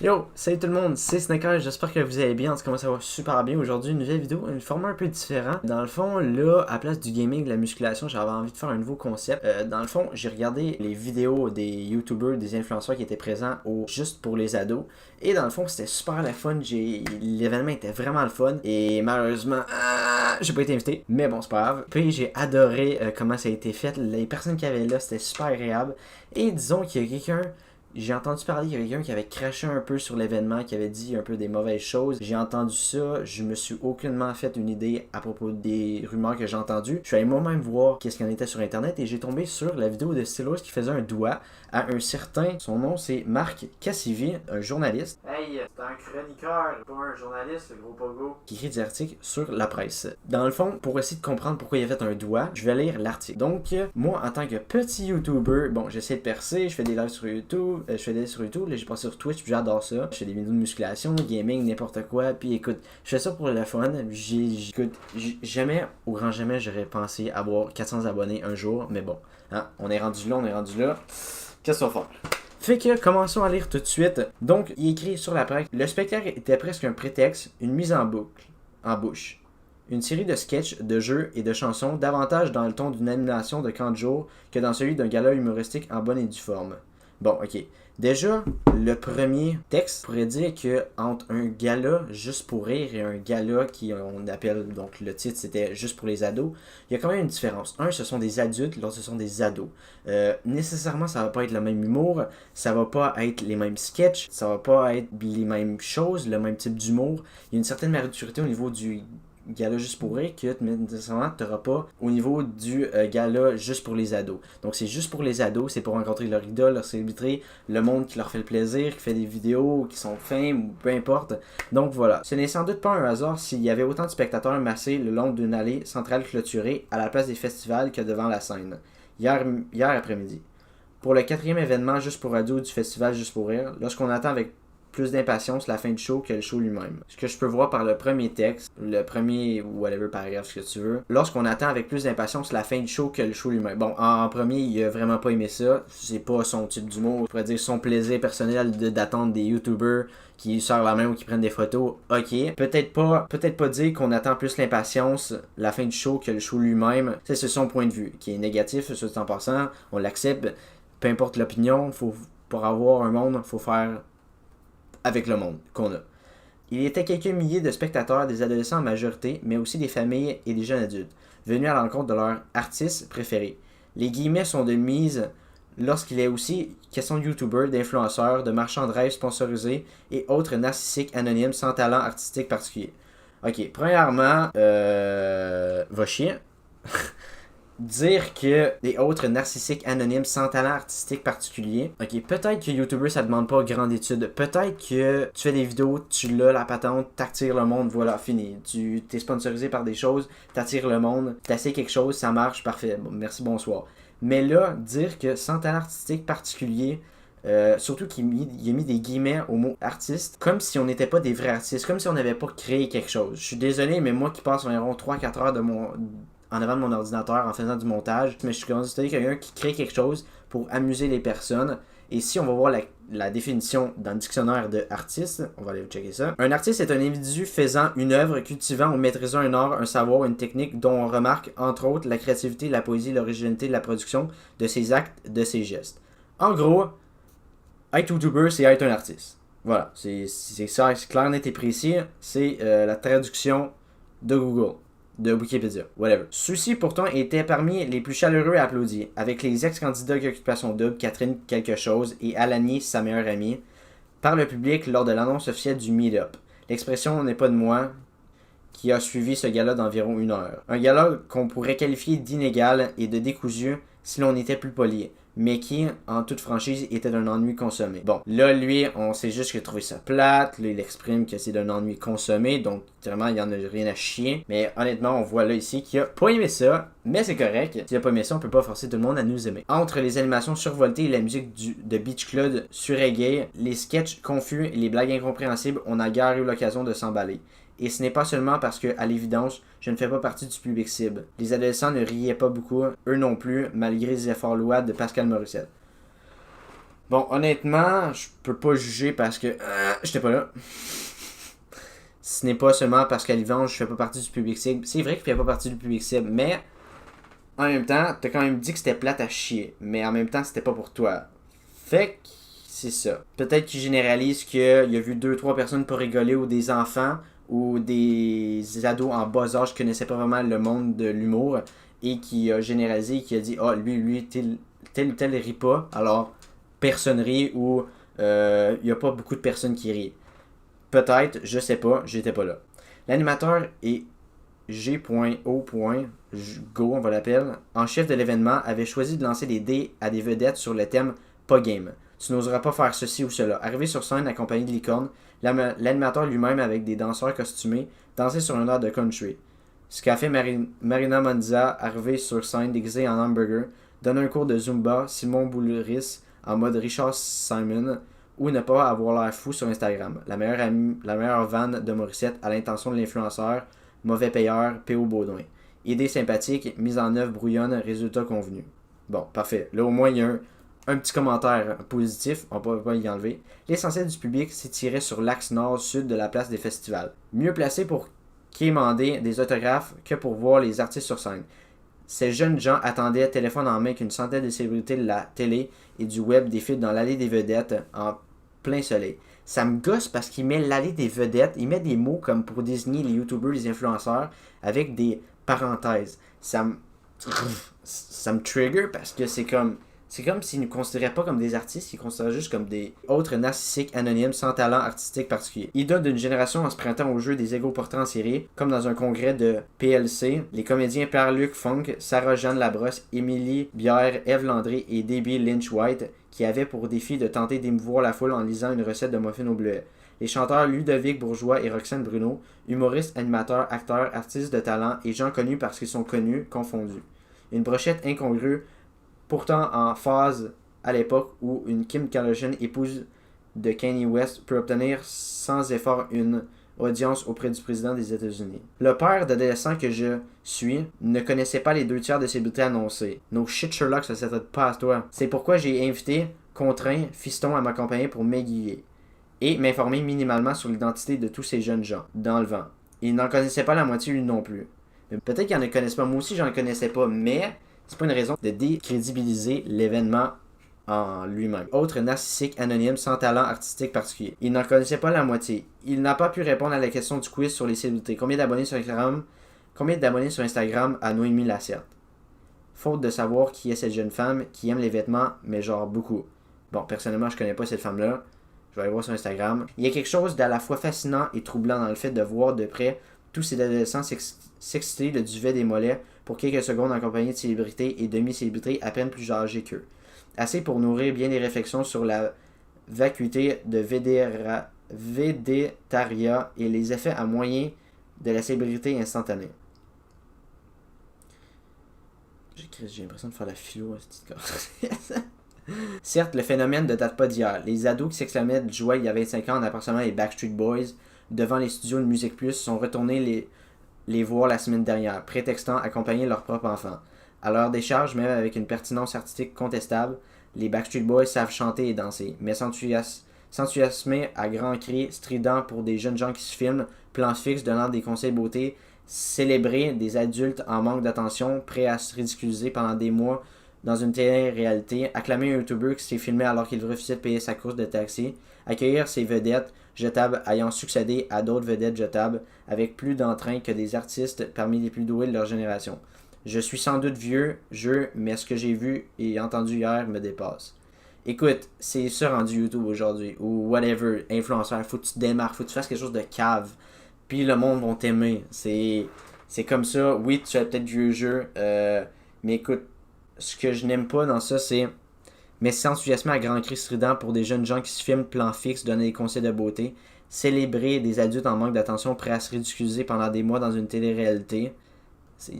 Yo, salut tout le monde, c'est Snacker, j'espère que vous allez bien, en tout cas moi ça va super bien. Aujourd'hui une nouvelle vidéo, un format un peu différent. Dans le fond, là, à place du gaming, de la musculation, j'avais envie de faire un nouveau concept. Dans le fond, j'ai regardé les vidéos des YouTubers, des influenceurs qui étaient présents au Juste pour les ados. Et dans le fond, c'était super le fun, l'événement était vraiment le fun. Et malheureusement, j'ai pas été invité, mais bon, c'est pas grave. Puis j'ai adoré comment ça a été fait, les personnes qui avaient là, c'était super agréable. Et disons qu'il y a quelqu'un... J'ai entendu parler qu'il y avait quelqu'un qui avait craché un peu sur l'événement, qui avait dit un peu des mauvaises choses. J'ai entendu ça, je me suis aucunement fait une idée à propos des rumeurs que j'ai entendues. Je suis allé moi-même voir qu'est-ce qu'il y en était sur internet et j'ai tombé sur la vidéo de Stylos qui faisait un doigt à un certain, son nom c'est Marc Cassivi, un journaliste. Hey, c'est un chroniqueur, pas un journaliste, le gros pogo. Qui écrit des articles sur la presse. Dans le fond, pour essayer de comprendre pourquoi il a fait un doigt, je vais lire l'article. Donc, moi en tant que petit YouTuber, bon, j'essaie de percer, je fais des lives sur YouTube, là j'ai passé sur Twitch, puis j'adore ça. Je fais des vidéos de musculation, gaming, n'importe quoi, puis écoute, je fais ça pour le fun. Jamais, au grand jamais, j'aurais pensé avoir 400 abonnés un jour, mais bon, hein, on est rendu là. Qu'est-ce qu'on va faire? Fait que, commençons à lire tout de suite. Donc, il écrit sur la presse, le spectacle était presque un prétexte, une mise en bouche. Une série de sketchs, de jeux et de chansons, davantage dans le ton d'une animation de camp de jour que dans celui d'un gala humoristique en bonne et due forme. Bon, ok. Déjà, le premier texte pourrait dire que entre un gala juste pour rire et un gala qui on appelle, donc le titre c'était juste pour les ados, il y a quand même une différence. Un, ce sont des adultes, l'autre ce sont des ados. Nécessairement, ça va pas être le même humour, ça va pas être les mêmes sketchs, ça va pas être les mêmes choses, le même type d'humour. Il y a une certaine maturité au niveau du gala juste pour rire que nécessairement tu n'auras pas au niveau du gala juste pour les ados. Donc c'est juste pour les ados, c'est pour rencontrer leur idole, leur célébrité, le monde qui leur fait le plaisir, qui fait des vidéos, qui sont fins ou peu importe. Donc voilà. Ce n'est sans doute pas un hasard s'il y avait autant de spectateurs massés le long d'une allée centrale clôturée à la place des festivals que devant la scène. Hier après-midi. Pour le quatrième événement juste pour ados du festival Juste pour rire, lorsqu'on attend avec plus d'impatience la fin du show que le show lui-même. Ce que je peux voir par le premier texte, le premier whatever paragraphe, ce que tu veux, lorsqu'on attend avec plus d'impatience la fin du show que le show lui-même. Bon, en premier, il a vraiment pas aimé ça. C'est pas son type d'humour. Je pourrais dire son plaisir personnel d'attendre des YouTubers qui serrent la main ou qui prennent des photos. Ok. Peut-être pas dire qu'on attend plus l'impatience la fin du show que le show lui-même. Ça, c'est son point de vue, qui est négatif, sur en passant. On l'accepte. Peu importe l'opinion, pour avoir un monde, faut faire avec le monde qu'on a. Il y était quelques milliers de spectateurs, des adolescents en majorité, mais aussi des familles et des jeunes adultes, venus à l'encontre de leurs artistes préférés. Les guillemets sont de mise lorsqu'il est aussi question de youtubeurs, d'influenceurs, de marchands de rêves sponsorisés et autres narcissiques anonymes sans talent artistique particulier. Ok, premièrement, va chier. Dire que des autres narcissiques anonymes sans talent artistique particulier. Ok, peut-être que YouTuber ça demande pas grande étude. Peut-être que tu fais des vidéos, tu l'as la patente, t'attires le monde, voilà, fini. Tu t'es sponsorisé par des choses, t'attires le monde, t'essaies quelque chose, ça marche, parfait. Bon, merci, bonsoir. Mais là, dire que sans talent artistique particulier, surtout qu'il a mis des guillemets au mot artiste, comme si on n'était pas des vrais artistes, comme si on n'avait pas créé quelque chose. Je suis désolé, mais moi qui passe environ 3-4 heures en avant de mon ordinateur en faisant du montage, mais je suis considéré quelqu'un qui crée quelque chose pour amuser les personnes. Et si on va voir la définition dans le dictionnaire de artiste, on va aller checker ça. Un artiste est un individu faisant une œuvre, cultivant ou maîtrisant un art, un savoir, une technique dont on remarque entre autres la créativité, la poésie, l'originalité de la production, de ses actes, de ses gestes. En gros, être YouTuber, c'est être un artiste. Voilà, c'est ça, c'est clair, net et précis. C'est la traduction de Google. De Wikipédia, whatever. Ceux-ci pourtant étaient parmi les plus chaleureux et applaudis, avec les ex-candidats d'Occupation Double, Catherine quelque chose et Alani, sa meilleure amie, par le public lors de l'annonce officielle du meet-up. L'expression n'est pas de moi, qui a suivi ce gala d'environ 1 heure. Un gala qu'on pourrait qualifier d'inégal et de décousu si l'on était plus poli, mais qui, en toute franchise, était d'un ennui consommé. Bon, là, lui, on sait juste qu'il a trouvé ça plate, là, il exprime que c'est d'un ennui consommé, donc, vraiment, il n'y en a rien à chier, mais honnêtement, on voit là ici qu'il a pas aimé ça, mais c'est correct. S'il a pas aimé ça, on peut pas forcer tout le monde à nous aimer. Entre les animations survoltées et la musique de Beach Club sur reggae, les sketchs confus et les blagues incompréhensibles, on a guère eu l'occasion de s'emballer. Et ce n'est pas seulement parce que, à l'évidence, je ne fais pas partie du public cible. Les adolescents ne riaient pas beaucoup, eux non plus, malgré les efforts louables de Pascal Morissette. Bon, honnêtement, je peux pas juger parce que j'étais pas là. Ce n'est pas seulement parce qu'à l'Ivange, je fais pas partie du public cible. C'est vrai qu'il fait pas partie du public cible, mais en même temps, t'as quand même dit que c'était plate à chier. Mais en même temps, c'était pas pour toi. Fait que c'est ça. Peut-être qu'il généralise qu'il a vu deux trois personnes pas rigoler ou des enfants ou des ados en bas âge qui connaissaient pas vraiment le monde de l'humour et qui a généralisé et qui a dit « Ah, lui, tel rit pas. Alors, personne rit ou il y a pas beaucoup de personnes qui rient. » Peut-être, je sais pas, j'étais pas là. L'animateur est G.O. Go, on va l'appeler, en chef de l'événement, avait choisi de lancer des dés à des vedettes sur le thème Pas game. Tu n'oseras pas faire ceci ou cela. Arrivé sur scène accompagné de licorne, l'animateur lui-même avec des danseurs costumés dansait sur un air de country. Ce qu'a fait Marina Monza, arrivée sur scène déguisée en hamburger, donner un cours de Zumba, Simon Boulris en mode Richard Simon, ou ne pas avoir l'air fou sur Instagram. La meilleure vanne de Morissette à l'intention de l'influenceur, mauvais payeur, P.O. Baudouin. Idée sympathique, mise en œuvre brouillonne, résultat convenu. Bon, parfait. Là, au moins, il y a un petit commentaire positif, on peut pas y enlever. L'essentiel du public s'étirait sur l'axe nord-sud de la place des festivals. Mieux placé pour quémander des autographes que pour voir les artistes sur scène. Ces jeunes gens attendaient, téléphone en main, qu'une centaine de célébrités de la télé et du web défilent dans l'allée des vedettes en plein soleil. Ça me gosse parce qu'il met l'allée des vedettes, il met des mots comme pour désigner les youtubeurs, les influenceurs, avec des parenthèses. Ça me trigger parce que c'est comme s'ils ne nous considéraient pas comme des artistes, ils nous considéraient juste comme des autres narcissiques anonymes sans talent artistique particulier. Idole d'une génération en se prêtant au jeu des égaux portants en série, comme dans un congrès de PLC, les comédiens Pierre-Luc Funk, Sarah-Jeanne Labrosse, Émilie Bière, Ève Landry et Debbie Lynch-White, qui avaient pour défi de tenter d'émouvoir la foule en lisant une recette de muffins au bleuet. Les chanteurs Ludovic Bourgeois et Roxane Bruno, humoristes, animateurs, acteurs, artistes de talent et gens connus parce qu'ils sont connus, confondus. Une brochette incongrue, pourtant en phase à l'époque où une Kim Kardashian, épouse de Kanye West, peut obtenir sans effort une audience auprès du président des États-Unis. Le père d'adolescent que je suis ne connaissait pas les deux tiers de célébrités annoncées. No shit Sherlock, ça s'attend pas à toi. C'est pourquoi j'ai invité, contraint, Fiston à m'accompagner pour m'aiguiller et m'informer minimalement sur l'identité de tous ces jeunes gens, dans le vent. Il n'en connaissait pas la moitié lui non plus. Peut-être qu'ils n'en connaissent pas, moi aussi j'en connaissais pas, mais c'est pas une raison de décrédibiliser l'événement en lui-même. Autre narcissique anonyme sans talent artistique particulier. Il n'en connaissait pas la moitié. Il n'a pas pu répondre à la question du quiz sur les célébrités. Combien d'abonnés sur Instagram a Noémie Lacerte? Faute de savoir qui est cette jeune femme qui aime les vêtements, mais genre beaucoup. Bon, personnellement, je connais pas cette femme-là. Je vais aller voir sur Instagram. Il y a quelque chose d'à la fois fascinant et troublant dans le fait de voir de près tous ces adolescents s'exciter le duvet des mollets pour quelques secondes en compagnie de célébrités et demi-célébrités à peine plus âgées qu'eux. Assez pour nourrir bien des réflexions sur la vacuité de végétariat et les effets à moyen de la célébrité instantanée. J'ai l'impression de faire la philo à cette petite. Certes, le phénomène ne date pas d'hier. Les ados qui s'exclamaient de joie il y a 25 ans en apercevant les Backstreet Boys devant les studios de Musique Plus sont retournés les voir la semaine dernière, prétextant accompagner leur propre enfant. À leur décharge, même avec une pertinence artistique contestable, les Backstreet Boys savent chanter et danser, mais s'enthousiasmer à grands cris stridents pour des jeunes gens qui se filment, plans fixes donnant des conseils beauté, célébrer des adultes en manque d'attention, prêts à se ridiculiser pendant des mois dans une télé-réalité, acclamer un YouTuber qui s'est filmé alors qu'il refusait de payer sa course de taxi, accueillir ses vedettes jetables ayant succédé à d'autres vedettes jetables avec plus d'entrain que des artistes parmi les plus doués de leur génération. Je suis sans doute vieux jeu, mais ce que j'ai vu et entendu hier me dépasse. Écoute, c'est ça rendu YouTube aujourd'hui, ou whatever, influenceur, faut que tu te démarques, faut que tu fasses quelque chose de cave, puis le monde va t'aimer. C'est comme ça, oui, tu as peut-être vieux jeu, mais écoute, ce que je n'aime pas dans ça, c'est mais s'enthousiasmer à grands cris stridents pour des jeunes gens qui se filment plan fixe, donner des conseils de beauté, célébrer des adultes en manque d'attention prêts à se ridiculiser pendant des mois dans une télé-réalité. C'est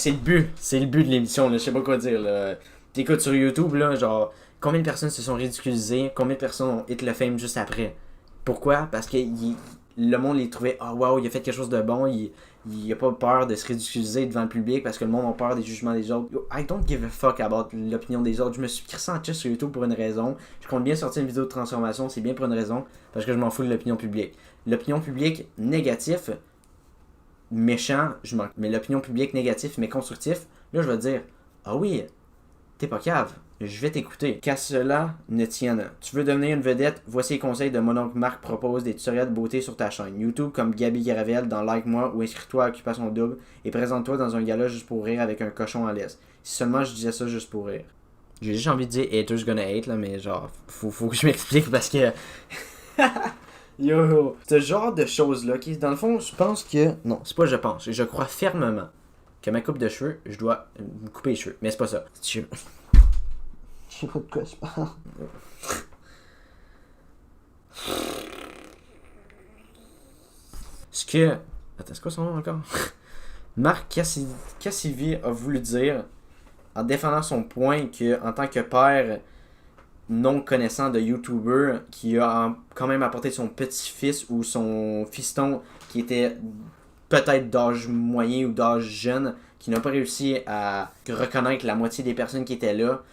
le but. C'est le but de l'émission, là. Je sais pas quoi dire, là. T'écoutes sur YouTube, là, genre, combien de personnes se sont ridiculisées, combien de personnes ont hit le fame juste après. Pourquoi? Parce que le monde les trouvait, wow, il a fait quelque chose de bon, il a pas peur de se ridiculiser devant le public parce que le monde a peur des jugements des autres. Yo, I don't give a fuck about l'opinion des autres. Je me suis crissé en chest sur YouTube pour une raison. Je compte bien sortir une vidéo de transformation, c'est bien pour une raison, parce que je m'en fous de l'opinion publique. L'opinion publique négatif, méchant, je m'en... mais l'opinion publique négatif mais constructif, là je vais dire, ah oui, t'es pas cave. Je vais t'écouter. Qu'à cela ne tienne. Tu veux devenir une vedette? Voici les conseils de mon oncle Marc propose des tutoriels de beauté sur ta chaîne. YouTube comme Gabi Garavel dans Like Moi ou inscris-toi à Occupation Double et présente-toi dans un gala juste pour rire avec un cochon à l'aise. Si seulement je disais ça juste pour rire. J'ai juste envie de dire haters gonna hate là, mais genre, faut que je m'explique parce que... Yo, ce genre de choses-là, qui dans le fond, je pense que... Non, c'est pas je pense, je crois fermement que ma coupe de cheveux, je dois me couper les cheveux. Mais c'est pas ça. Je sais pas de quoi je parle. Ce que... Attends, c'est quoi son nom encore? Marc Cassivi a voulu dire, en défendant son point, que en tant que père non connaissant de YouTuber, qui a quand même apporté son petit-fils ou son fiston qui était peut-être d'âge moyen ou d'âge jeune, qui n'a pas réussi à reconnaître la moitié des personnes qui étaient là.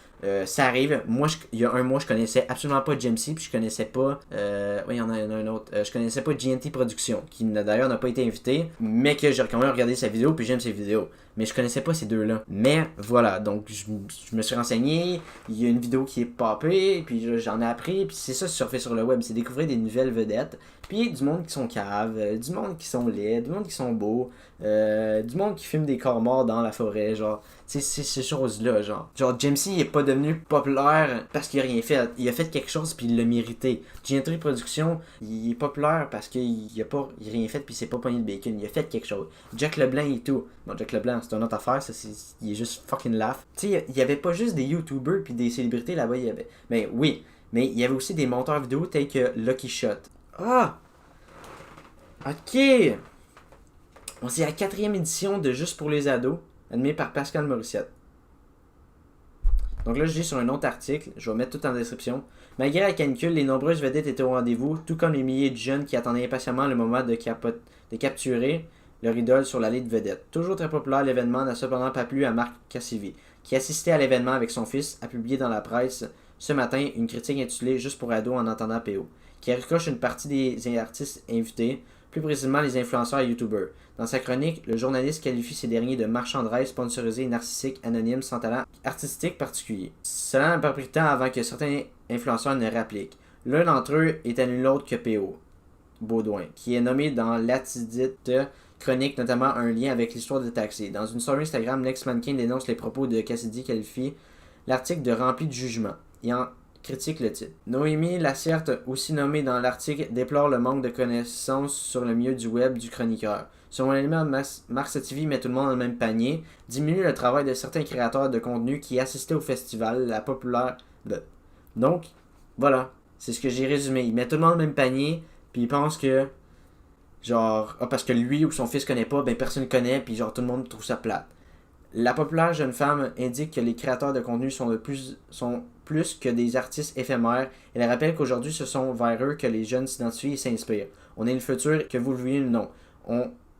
Ça arrive. Moi, il y a un mois, je connaissais absolument pas Jamesy, puis je connaissais pas... oui, il y en a un autre. Je connaissais pas GNT Productions, qui d'ailleurs n'a pas été invité, mais que j'ai quand même regardé sa vidéo, puis j'aime ses vidéos. Mais je connaissais pas ces deux-là. Mais voilà, donc je me suis renseigné, il y a une vidéo qui est popée, puis j'en ai appris, puis c'est ça surfer sur le web, c'est découvrir des nouvelles vedettes, puis du monde qui sont caves, du monde qui sont laids, du monde qui sont beaux, du monde qui filme des corps morts dans la forêt, genre... C'est ces choses-là, genre. Genre, Jamesy, il est pas devenu populaire parce qu'il a rien fait. Il a fait quelque chose puis il l'a mérité. GNT Production, il est populaire parce qu'il a rien fait puis il s'est pas pogné de bacon. Il a fait quelque chose. Jack Leblanc et tout. Bon, Jack Leblanc, c'est une autre affaire. Il est juste fucking laugh. Tu sais, il y avait pas juste des YouTubers puis des célébrités là-bas. Il y avait... Mais oui, mais il y avait aussi des monteurs vidéo tels que Lucky Shot. Ah! Ok! On c'est la 4e édition de Juste pour les ados, animé par Pascal Morissette. Donc là, je dis sur un autre article, je vais mettre tout en description. Malgré la canicule, les nombreuses vedettes étaient au rendez-vous, tout comme les milliers de jeunes qui attendaient impatiemment le moment de capturer leur idole sur l'allée de vedettes. Toujours très populaire, l'événement n'a cependant pas plu à Marc Cassivi, qui assistait à l'événement avec son fils, a publié dans la presse ce matin une critique intitulée Juste pour ados en entendant PO, qui recoche une partie des artistes invités, plus précisément les influenceurs et youtubeurs. Dans sa chronique, le journaliste qualifie ces derniers de marchands de rêve sponsorisés, narcissiques, anonymes, sans talent artistique particulier. Cela n'a pas pris de temps avant que certains influenceurs ne réappliquent. L'un d'entre eux est nul autre que P.O. Baudouin, qui est nommé dans l'attidite chronique, notamment un lien avec l'histoire de Taxi. Dans une story Instagram, l'ex-mannequin dénonce les propos de Cassidy, qualifie l'article de rempli de jugement. Et en critique le titre. Noémie Lasserte, aussi nommée dans l'article, déplore le manque de connaissances sur le milieu du web du chroniqueur. Selon l'élément, Marc TV met tout le monde dans le même panier, diminue le travail de certains créateurs de contenu qui assistaient au festival, la populaire... Donc, voilà, c'est ce que j'ai résumé. Il met tout le monde dans le même panier, puis il pense que, genre, parce que lui ou son fils connaît pas, ben personne ne connaît, puis genre tout le monde trouve ça plate. La populaire jeune femme indique que les créateurs de contenu sont plus que des artistes éphémères. Elle rappelle qu'aujourd'hui, ce sont vers eux que les jeunes s'identifient et s'inspirent. On est le futur, que vous le vouliez ou non.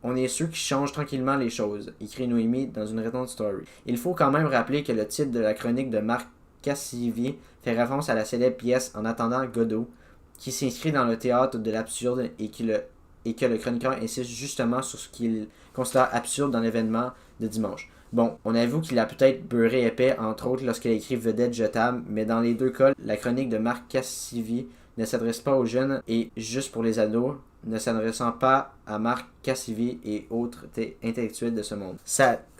On est ceux qui changent tranquillement les choses, écrit Noémie dans une récente story. Il faut quand même rappeler que le titre de la chronique de Marc Cassivi fait référence à la célèbre pièce En attendant Godot, qui s'inscrit dans le théâtre de l'absurde et que le chroniqueur insiste justement sur ce qu'il considère absurde dans l'événement de dimanche. Bon, on avoue qu'il a peut-être beurré épais, entre autres lorsqu'il a écrit Vedette jetable, mais dans les deux cas, la chronique de Marc Cassivi ne s'adresse pas aux jeunes et juste pour les ados, ne s'adressant pas à Marc Cassivi et autres intellectuels de ce monde.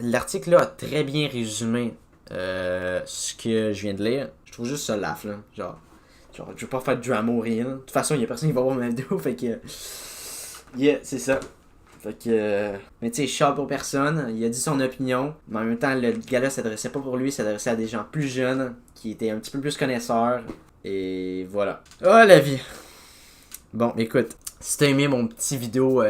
L'article-là a très bien résumé ce que je viens de lire. Je trouve juste ça laugh, là. Genre, je veux pas faire de drama ou rien. De toute façon, il y a personne qui va voir ma vidéo, fait que... Yeah, c'est ça. Fait que... Mais tu sais, je pour personne, il a dit son opinion, mais en même temps, le gars-là s'adressait pas pour lui, il s'adressait à des gens plus jeunes, qui étaient un petit peu plus connaisseurs, et voilà. Oh, la vie! Bon, écoute, si t'as aimé mon petit vidéo,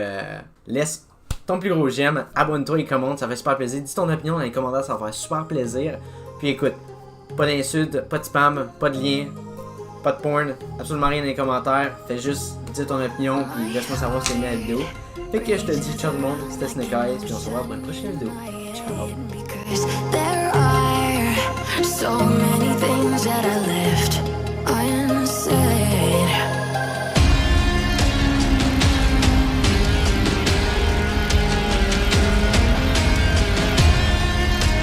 laisse ton plus gros j'aime, abonne-toi et commente, ça fait super plaisir. Dis ton opinion dans les commentaires, ça va faire super plaisir. Puis écoute, pas d'insultes, pas de spam, pas de lien, pas de porn, absolument rien dans les commentaires. Fais juste dire ton opinion, puis laisse-moi savoir si t'as aimé la vidéo. Fait que je te dis ciao tout le monde, c'était Snake Eyes, puis on se revoit dans une prochaine vidéo. Ciao! There are so many things that I left